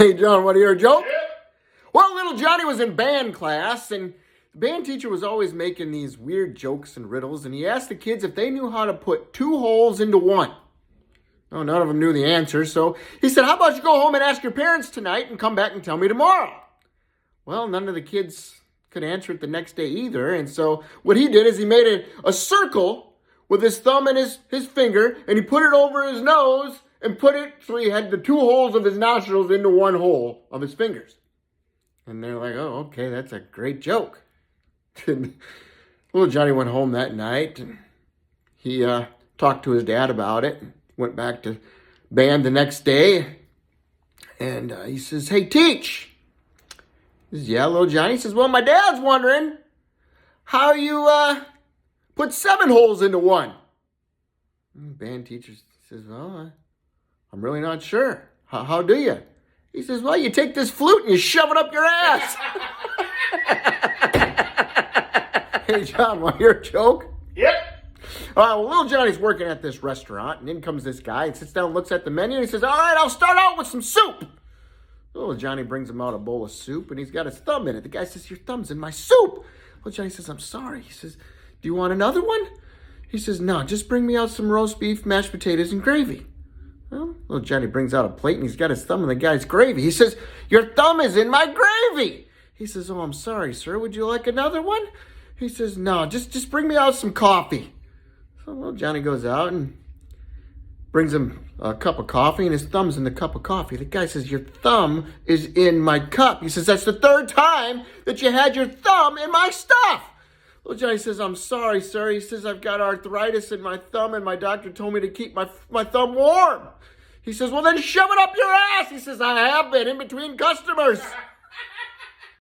Hey, John, want to hear a joke? Well, little Johnny was in band class, and the band teacher was always making these weird jokes and riddles, and he asked the kids if they knew how to put two holes into one. Oh, none of them knew the answer, so he said, how about you go home and ask your parents tonight and come back and tell me tomorrow? Well, none of the kids could answer it the next day either, and so what he did is he made a circle with his thumb and his finger, and he put it over his nose and put it so he had the two holes of his nostrils into one hole of his fingers. And they're like, oh, okay, that's a great joke. And little Johnny went home that night, and he talked to his dad about it, and went back to band the next day, and he says, hey, Teach. He says, yeah, little Johnny. He says, well, my dad's wondering how you put 7 holes into one. And the band teacher says, well, I'm really not sure. How do you? He says, well, you take this flute and you shove it up your ass. Hey, John, want to hear a joke? Yep. Well, little Johnny's working at this restaurant, and in comes this guy. He sits down and looks at the menu, and he says, all right, I'll start out with some soup. Little Johnny brings him out a bowl of soup, and he's got his thumb in it. The guy says, your thumb's in my soup. Little Johnny says, I'm sorry. He says, do you want another one? He says, no, just bring me out some roast beef, mashed potatoes, and gravy. Well, little Johnny brings out a plate, and he's got his thumb in the guy's gravy. He says, your thumb is in my gravy. He says, oh, I'm sorry, sir. Would you like another one? He says, no, just bring me out some coffee. So little Johnny goes out and brings him a cup of coffee, and his thumb's in the cup of coffee. The guy says, your thumb is in my cup. He says, that's the 3rd time that you had your thumb in my stuff. Little Johnny says, I'm sorry, sir. He says, I've got arthritis in my thumb, and my doctor told me to keep my thumb warm. He says, well, then shove it up your ass. He says, I have been in between customers.